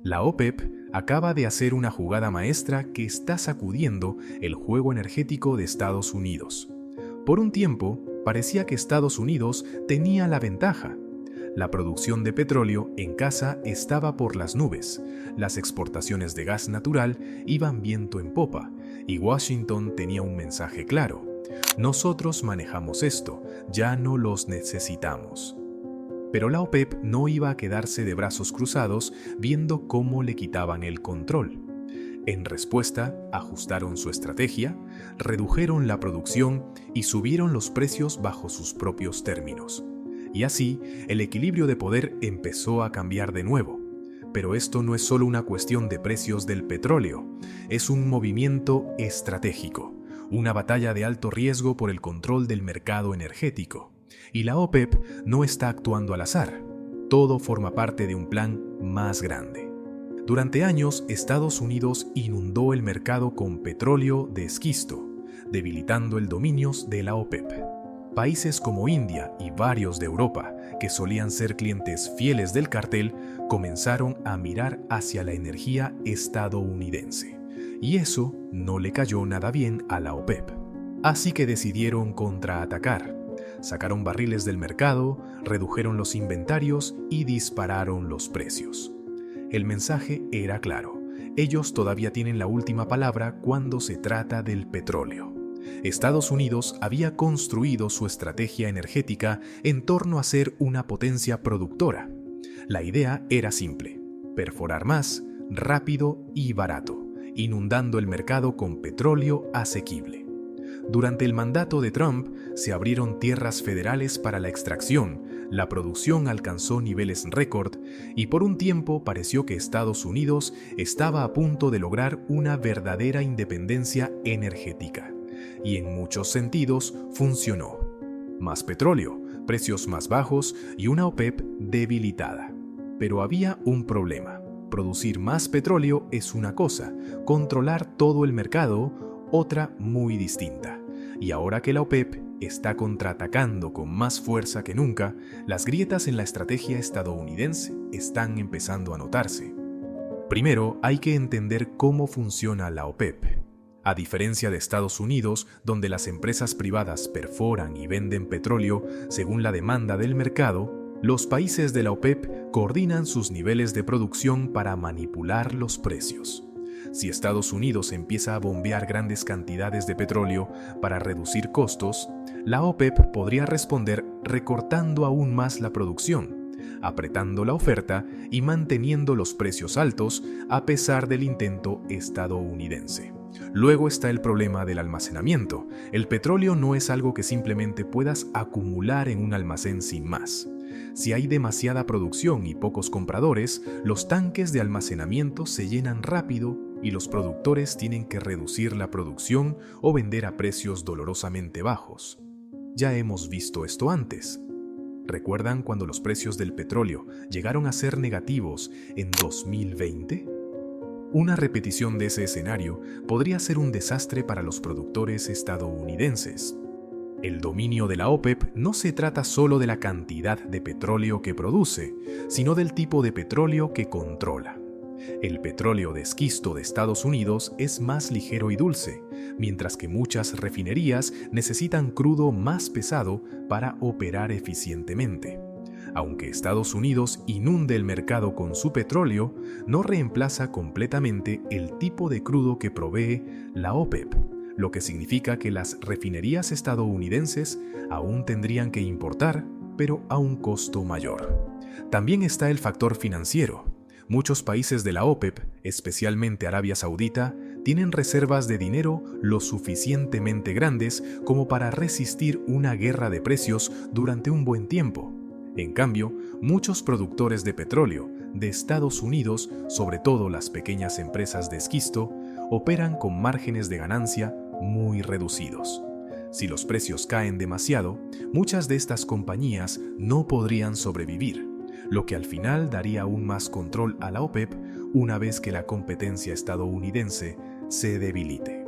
La OPEP acaba de hacer una jugada maestra que está sacudiendo el juego energético de Estados Unidos. Por un tiempo, parecía que Estados Unidos tenía la ventaja. La producción de petróleo en casa estaba por las nubes, las exportaciones de gas natural iban viento en popa, y Washington tenía un mensaje claro: nosotros manejamos esto, ya no los necesitamos. Pero la OPEP no iba a quedarse de brazos cruzados viendo cómo le quitaban el control. En respuesta, ajustaron su estrategia, redujeron la producción y subieron los precios bajo sus propios términos. Y así, el equilibrio de poder empezó a cambiar de nuevo. Pero esto no es solo una cuestión de precios del petróleo, es un movimiento estratégico, una batalla de alto riesgo por el control del mercado energético. Y la OPEP no está actuando al azar, todo forma parte de un plan más grande. Durante años, Estados Unidos inundó el mercado con petróleo de esquisto, debilitando el dominio de la OPEP. Países como India y varios de Europa, que solían ser clientes fieles del cartel, comenzaron a mirar hacia la energía estadounidense. Y eso no le cayó nada bien a la OPEP. Así que decidieron contraatacar. Sacaron barriles del mercado, redujeron los inventarios y dispararon los precios. El mensaje era claro: ellos todavía tienen la última palabra cuando se trata del petróleo. Estados Unidos había construido su estrategia energética en torno a ser una potencia productora. La idea era simple: perforar más, rápido y barato, inundando el mercado con petróleo asequible. Durante el mandato de Trump se abrieron tierras federales para la extracción, la producción alcanzó niveles récord y por un tiempo pareció que Estados Unidos estaba a punto de lograr una verdadera independencia energética. Y en muchos sentidos funcionó. Más petróleo, precios más bajos y una OPEP debilitada. Pero había un problema. Producir más petróleo es una cosa, controlar todo el mercado, otra muy distinta. Y ahora que la OPEP está contraatacando con más fuerza que nunca, las grietas en la estrategia estadounidense están empezando a notarse. Primero, hay que entender cómo funciona la OPEP. A diferencia de Estados Unidos, donde las empresas privadas perforan y venden petróleo según la demanda del mercado, los países de la OPEP coordinan sus niveles de producción para manipular los precios. Si Estados Unidos empieza a bombear grandes cantidades de petróleo para reducir costos, la OPEP podría responder recortando aún más la producción, apretando la oferta y manteniendo los precios altos a pesar del intento estadounidense. Luego está el problema del almacenamiento. El petróleo no es algo que simplemente puedas acumular en un almacén sin más. Si hay demasiada producción y pocos compradores, los tanques de almacenamiento se llenan rápido y los productores tienen que reducir la producción o vender a precios dolorosamente bajos. Ya hemos visto esto antes. ¿Recuerdan cuando los precios del petróleo llegaron a ser negativos en 2020? Una repetición de ese escenario podría ser un desastre para los productores estadounidenses. El dominio de la OPEP no se trata solo de la cantidad de petróleo que produce, sino del tipo de petróleo que controla. El petróleo de esquisto de Estados Unidos es más ligero y dulce, mientras que muchas refinerías necesitan crudo más pesado para operar eficientemente. Aunque Estados Unidos inunde el mercado con su petróleo, no reemplaza completamente el tipo de crudo que provee la OPEP, lo que significa que las refinerías estadounidenses aún tendrían que importar, pero a un costo mayor. También está el factor financiero. Muchos países de la OPEP, especialmente Arabia Saudita, tienen reservas de dinero lo suficientemente grandes como para resistir una guerra de precios durante un buen tiempo. En cambio, muchos productores de petróleo de Estados Unidos, sobre todo las pequeñas empresas de esquisto, operan con márgenes de ganancia muy reducidos. Si los precios caen demasiado, muchas de estas compañías no podrían sobrevivir, lo que al final daría aún más control a la OPEP una vez que la competencia estadounidense se debilite.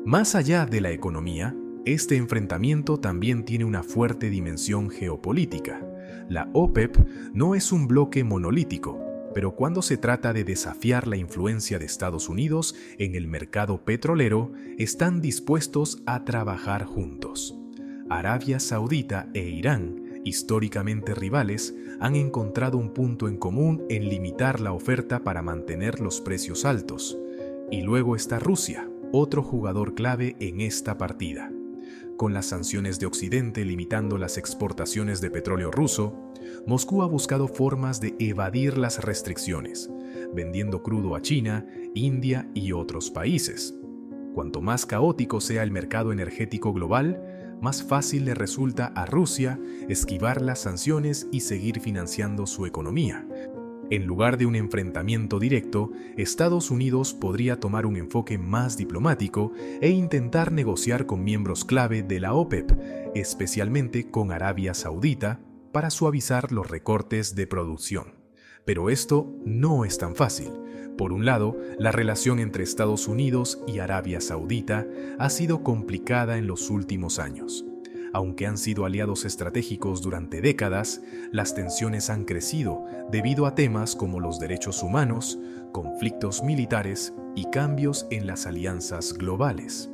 Más allá de la economía, este enfrentamiento también tiene una fuerte dimensión geopolítica. La OPEP no es un bloque monolítico. Pero cuando se trata de desafiar la influencia de Estados Unidos en el mercado petrolero, están dispuestos a trabajar juntos. Arabia Saudita e Irán, históricamente rivales, han encontrado un punto en común en limitar la oferta para mantener los precios altos. Y luego está Rusia, otro jugador clave en esta partida. Con las sanciones de Occidente limitando las exportaciones de petróleo ruso, Moscú ha buscado formas de evadir las restricciones, vendiendo crudo a China, India y otros países. Cuanto más caótico sea el mercado energético global, más fácil le resulta a Rusia esquivar las sanciones y seguir financiando su economía. En lugar de un enfrentamiento directo, Estados Unidos podría tomar un enfoque más diplomático e intentar negociar con miembros clave de la OPEP, especialmente con Arabia Saudita, para suavizar los recortes de producción. Pero esto no es tan fácil. Por un lado, la relación entre Estados Unidos y Arabia Saudita ha sido complicada en los últimos años. Aunque han sido aliados estratégicos durante décadas, las tensiones han crecido debido a temas como los derechos humanos, conflictos militares y cambios en las alianzas globales.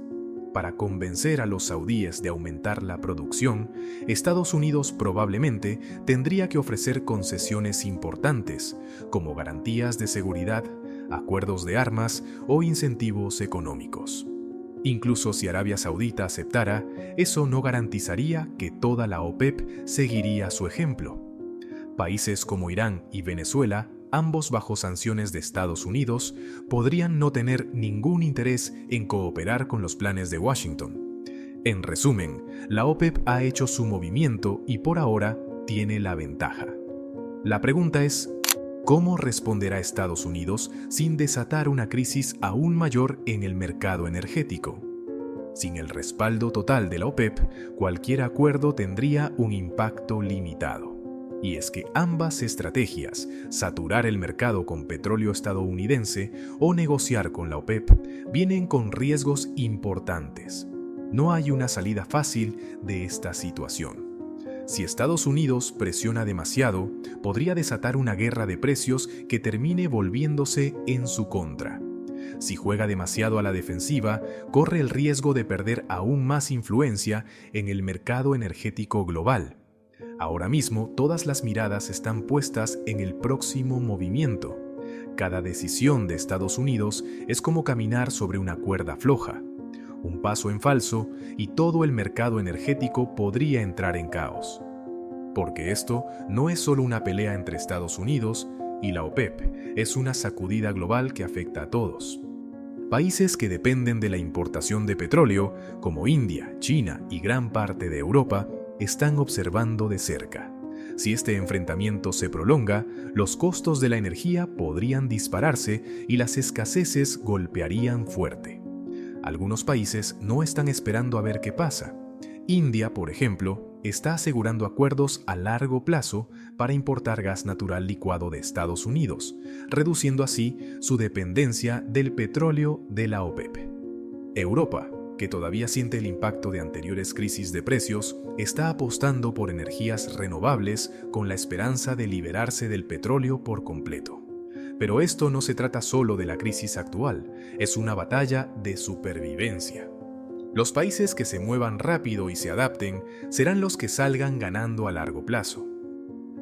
Para convencer a los saudíes de aumentar la producción, Estados Unidos probablemente tendría que ofrecer concesiones importantes, como garantías de seguridad, acuerdos de armas o incentivos económicos. Incluso si Arabia Saudita aceptara, eso no garantizaría que toda la OPEP seguiría su ejemplo. Países como Irán y Venezuela, ambos bajo sanciones de Estados Unidos, podrían no tener ningún interés en cooperar con los planes de Washington. En resumen, la OPEP ha hecho su movimiento y por ahora tiene la ventaja. La pregunta es, ¿cómo responderá Estados Unidos sin desatar una crisis aún mayor en el mercado energético? Sin el respaldo total de la OPEP, cualquier acuerdo tendría un impacto limitado. Y es que ambas estrategias, saturar el mercado con petróleo estadounidense o negociar con la OPEP, vienen con riesgos importantes. No hay una salida fácil de esta situación. Si Estados Unidos presiona demasiado, podría desatar una guerra de precios que termine volviéndose en su contra. Si juega demasiado a la defensiva, corre el riesgo de perder aún más influencia en el mercado energético global. Ahora mismo, todas las miradas están puestas en el próximo movimiento. Cada decisión de Estados Unidos es como caminar sobre una cuerda floja. Un paso en falso y todo el mercado energético podría entrar en caos. Porque esto no es solo una pelea entre Estados Unidos y la OPEP, es una sacudida global que afecta a todos. Países que dependen de la importación de petróleo, como India, China y gran parte de Europa, están observando de cerca. Si este enfrentamiento se prolonga, los costos de la energía podrían dispararse y las escaseces golpearían fuerte. Algunos países no están esperando a ver qué pasa. India, por ejemplo, está asegurando acuerdos a largo plazo para importar gas natural licuado de Estados Unidos, reduciendo así su dependencia del petróleo de la OPEP. Europa, que todavía siente el impacto de anteriores crisis de precios, está apostando por energías renovables con la esperanza de liberarse del petróleo por completo. Pero esto no se trata solo de la crisis actual, es una batalla de supervivencia. Los países que se muevan rápido y se adapten serán los que salgan ganando a largo plazo.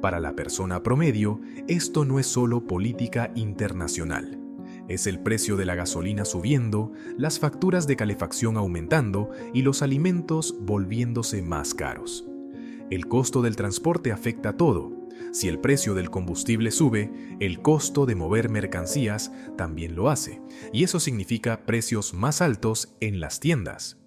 Para la persona promedio, esto no es solo política internacional. Es el precio de la gasolina subiendo, las facturas de calefacción aumentando y los alimentos volviéndose más caros. El costo del transporte afecta a todo. Si el precio del combustible sube, el costo de mover mercancías también lo hace, y eso significa precios más altos en las tiendas.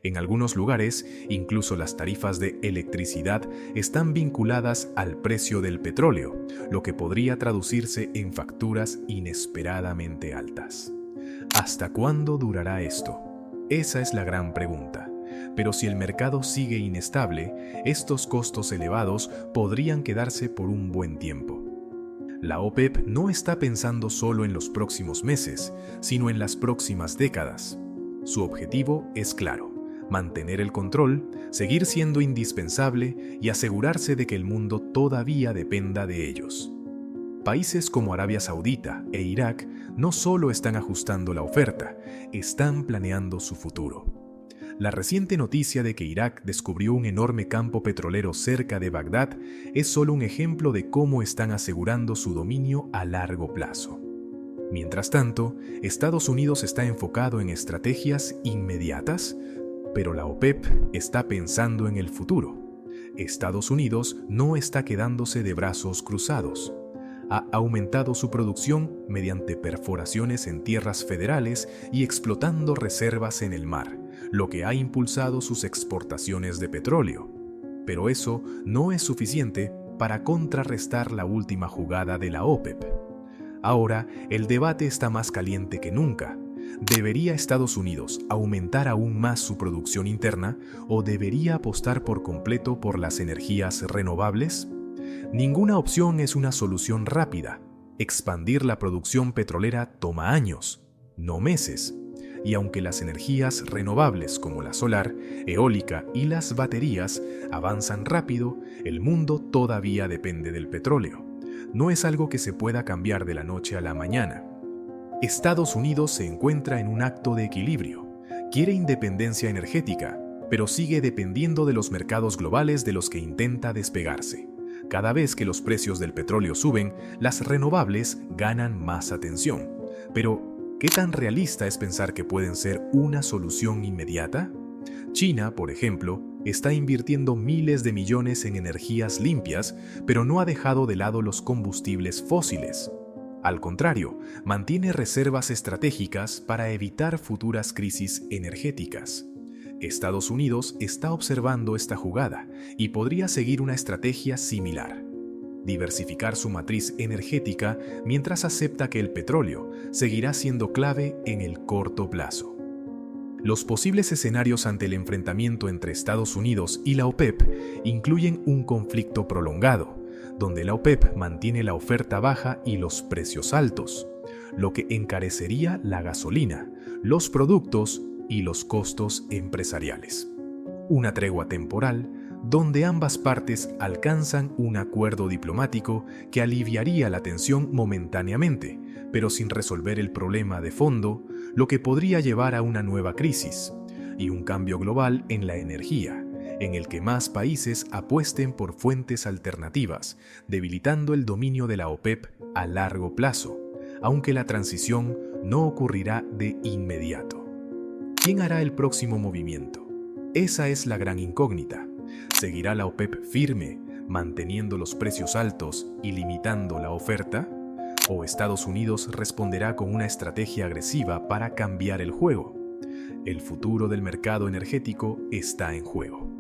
En algunos lugares, incluso las tarifas de electricidad están vinculadas al precio del petróleo, lo que podría traducirse en facturas inesperadamente altas. ¿Hasta cuándo durará esto? Esa es la gran pregunta. Pero si el mercado sigue inestable, estos costos elevados podrían quedarse por un buen tiempo. La OPEP no está pensando solo en los próximos meses, sino en las próximas décadas. Su objetivo es claro: mantener el control, seguir siendo indispensable y asegurarse de que el mundo todavía dependa de ellos. Países como Arabia Saudita e Irak no solo están ajustando la oferta, están planeando su futuro. La reciente noticia de que Irak descubrió un enorme campo petrolero cerca de Bagdad es solo un ejemplo de cómo están asegurando su dominio a largo plazo. Mientras tanto, Estados Unidos está enfocado en estrategias inmediatas, pero la OPEP está pensando en el futuro. Estados Unidos no está quedándose de brazos cruzados. Ha aumentado su producción mediante perforaciones en tierras federales y explotando reservas en el mar, lo que ha impulsado sus exportaciones de petróleo. Pero eso no es suficiente para contrarrestar la última jugada de la OPEP. Ahora, el debate está más caliente que nunca. ¿Debería Estados Unidos aumentar aún más su producción interna o debería apostar por completo por las energías renovables? Ninguna opción es una solución rápida. Expandir la producción petrolera toma años, no meses. Y aunque las energías renovables como la solar, eólica y las baterías avanzan rápido, el mundo todavía depende del petróleo. No es algo que se pueda cambiar de la noche a la mañana. Estados Unidos se encuentra en un acto de equilibrio. Quiere independencia energética, pero sigue dependiendo de los mercados globales de los que intenta despegarse. Cada vez que los precios del petróleo suben, las renovables ganan más atención. Pero, ¿qué tan realista es pensar que pueden ser una solución inmediata? China, por ejemplo, está invirtiendo miles de millones en energías limpias, pero no ha dejado de lado los combustibles fósiles. Al contrario, mantiene reservas estratégicas para evitar futuras crisis energéticas. Estados Unidos está observando esta jugada y podría seguir una estrategia similar. Diversificar su matriz energética mientras acepta que el petróleo seguirá siendo clave en el corto plazo. Los posibles escenarios ante el enfrentamiento entre Estados Unidos y la OPEP incluyen un conflicto prolongado, donde la OPEP mantiene la oferta baja y los precios altos, lo que encarecería la gasolina, los productos y los costos empresariales. Una tregua temporal donde ambas partes alcanzan un acuerdo diplomático que aliviaría la tensión momentáneamente, pero sin resolver el problema de fondo, lo que podría llevar a una nueva crisis y un cambio global en la energía, en el que más países apuesten por fuentes alternativas, debilitando el dominio de la OPEP a largo plazo, aunque la transición no ocurrirá de inmediato. ¿Quién hará el próximo movimiento? Esa es la gran incógnita. ¿Seguirá la OPEP firme, manteniendo los precios altos y limitando la oferta? ¿O Estados Unidos responderá con una estrategia agresiva para cambiar el juego? El futuro del mercado energético está en juego.